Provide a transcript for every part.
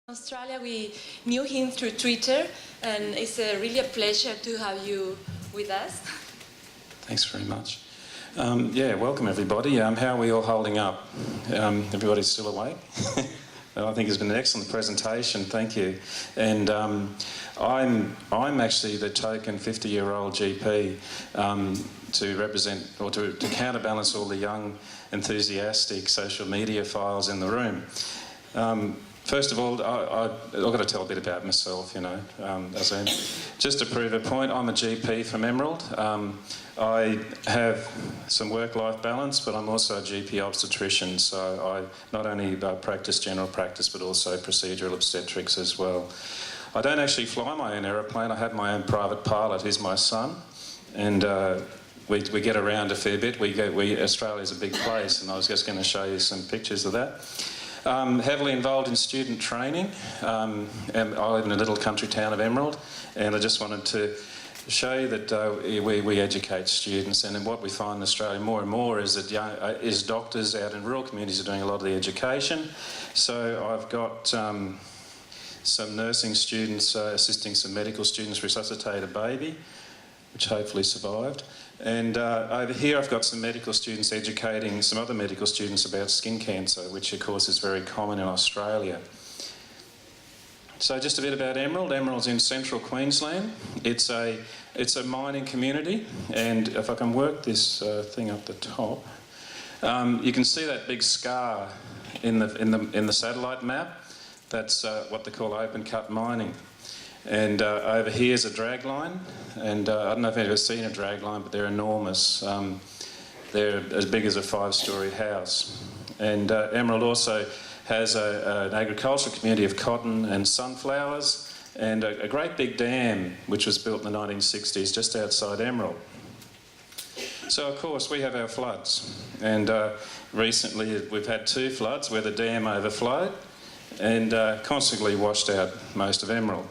Australia, we knew him through Twitter, and it's really a pleasure to have you with us. Thanks very much. Yeah, welcome everybody. How are we all holding up? Everybody's still awake? I think it's been an excellent presentation, thank you. And I'm actually the token 50-year-old GP to represent, or to counterbalance all the young, enthusiastic social media files in the room. First of all, I've got to tell a bit about myself, you know, just to prove a point. I'm a GP from Emerald. I have some work-life balance, but I'm also a GP obstetrician, so I not only practice general practice, but also procedural obstetrics as well. I don't actually fly my own aeroplane. I have my own private pilot, who's my son, and we get around a fair bit. Australia's a big place, and I was just going to show you some pictures of that. Heavily involved in student training. And I live in a little country town of Emerald, and I just wanted to show you that we educate students, and what we find in Australia more and more is that doctors out in rural communities are doing a lot of the education. So I've got some nursing students assisting some medical students resuscitate a baby, which hopefully survived. And over here I've got some medical students educating some other medical students about skin cancer, which of course is very common in Australia. So just a bit about Emerald. Emerald's in central Queensland. It's a mining community, and if I can work this thing up the top, you can see that big scar in the satellite map. That's what they call open cut mining. And over here is a drag line, and I don't know if you've ever seen a drag line, but they're enormous. They're as big as a 5-storey house. And Emerald also has an agricultural community of cotton and sunflowers, and a great big dam which was built in the 1960s just outside Emerald. So of course we have our floods, and recently we've had 2 floods where the dam overflowed and constantly washed out most of Emerald.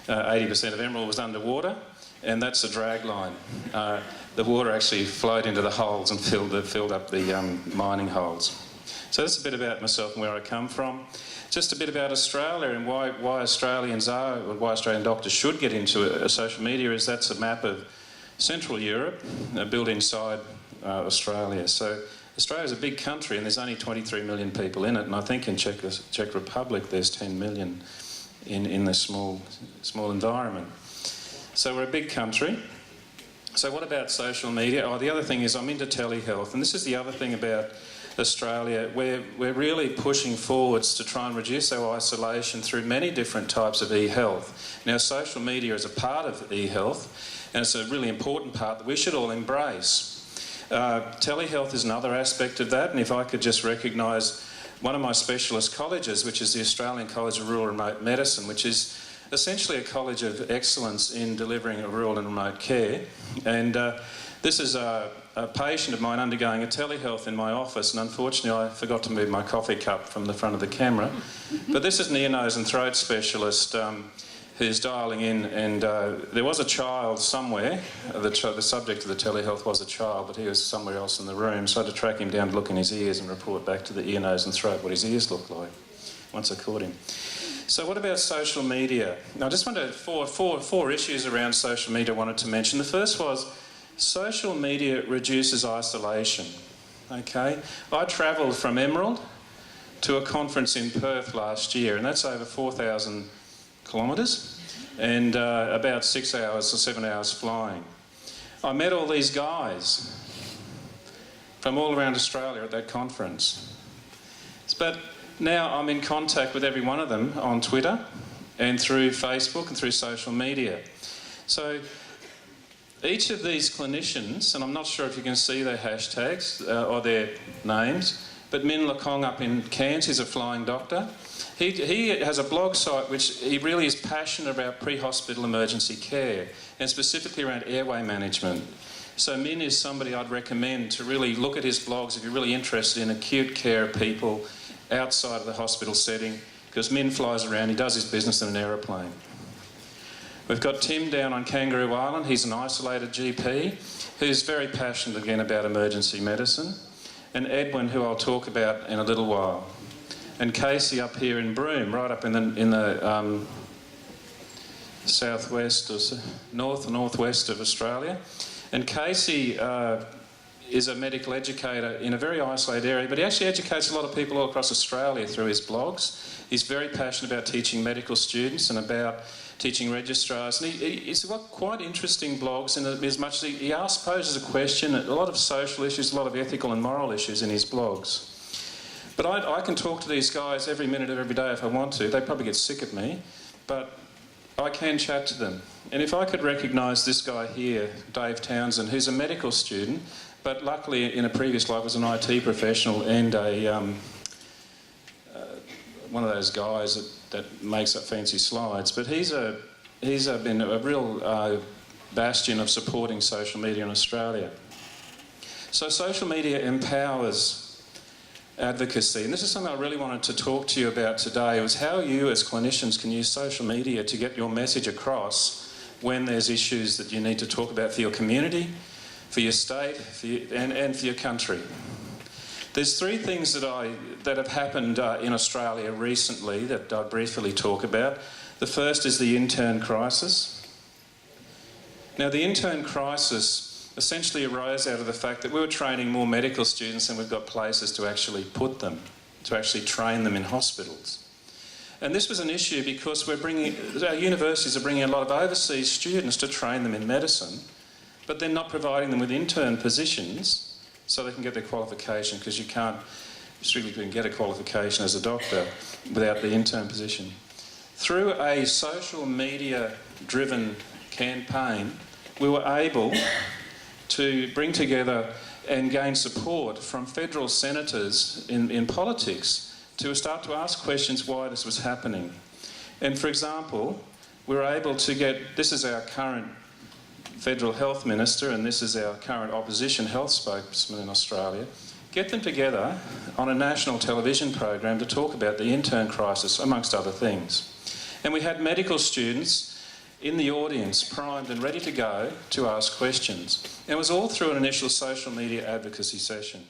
80% of Emerald was underwater, and that's the drag line. The water actually flowed into the holes and filled up the mining holes. So that's a bit about myself and where I come from. Just a bit about Australia and why Australians are, or why Australian doctors should get into social media, is that's a map of Central Europe built inside Australia. So Australia's a big country, and there's only 23 million people in it, and I think in Czech Republic there's 10 million. In this small environment. So we're a big country. So what about social media? Oh, the other thing is I'm into telehealth, and this is the other thing about Australia. We're really pushing forwards to try and reduce our isolation through many different types of e-health. Now, social media is a part of e-health, and it's a really important part that we should all embrace. Telehealth is another aspect of that, and if I could just recognise one of my specialist colleges, which is the Australian College of Rural and Remote Medicine, which is essentially a college of excellence in delivering rural and remote care. And this is a patient of mine undergoing a telehealth in my office, and unfortunately I forgot to move my coffee cup from the front of the camera. But this is an ear, nose and throat specialist who's dialing in, and there was a child somewhere. The subject of the telehealth was a child, but he was somewhere else in the room, so I had to track him down to look in his ears and report back to the ear, nose and throat what his ears looked like once I caught him. So what about social media? Now I just wanted four issues around social media I wanted to mention. The first was social media reduces isolation. Okay, I travelled from Emerald to a conference in Perth last year, and that's over 4,000 kilometres and about 6 hours or 7 hours flying. I met all these guys from all around Australia at that conference. But now I'm in contact with every one of them on Twitter and through Facebook and through social media. So each of these clinicians, and I'm not sure if you can see their hashtags or their names, but Min Lakong up in Cairns, he's a flying doctor. He has a blog site which he really is passionate about pre-hospital emergency care, and specifically around airway management. So Min is somebody I'd recommend to really look at his blogs if you're really interested in acute care of people outside of the hospital setting, because Min flies around, he does his business in an aeroplane. We've got Tim down on Kangaroo Island. He's an isolated GP who's very passionate again about emergency medicine. And Edwin, who I'll talk about in a little while. and Casey up here in Broome, right up in the southwest or northwest of Australia. And Casey is a medical educator in a very isolated area, but he actually educates a lot of people all across Australia through his blogs. He's very passionate about teaching medical students and about teaching registrars. And he's got quite interesting blogs in as much as he poses a question, a lot of social issues, a lot of ethical and moral issues in his blogs. But I can talk to these guys every minute of every day if I want to. They probably get sick of me, but I can chat to them. And if I could recognise this guy here, Dave Townsend, who's a medical student, but luckily in a previous life was an IT professional and one of those guys that makes up fancy slides. But he's been a real bastion of supporting social media in Australia. So social media empowers advocacy, and this is something I really wanted to talk to you about today, was how you as clinicians can use social media to get your message across when there's issues that you need to talk about for your community, for your state, and for your country. There's three things that have happened in Australia recently that I'll briefly talk about. The first is the intern crisis. Now, the intern crisis essentially arose out of the fact that we were training more medical students than we've got places to actually put them, to actually train them in hospitals. And this was an issue because our universities are bringing a lot of overseas students to train them in medicine, but they're not providing them with intern positions so they can get their qualification, because you can't strictly get a qualification as a doctor without the intern position. Through a social media-driven campaign, we were able to bring together and gain support from federal senators in politics to start to ask questions why this was happening. And for example, we were able to this is our current federal health minister and this is our current opposition health spokesman in Australia, get them together on a national television program to talk about the intern crisis, amongst other things. And we had medical students in the audience, primed and ready to go to ask questions. And it was all through an initial social media advocacy session.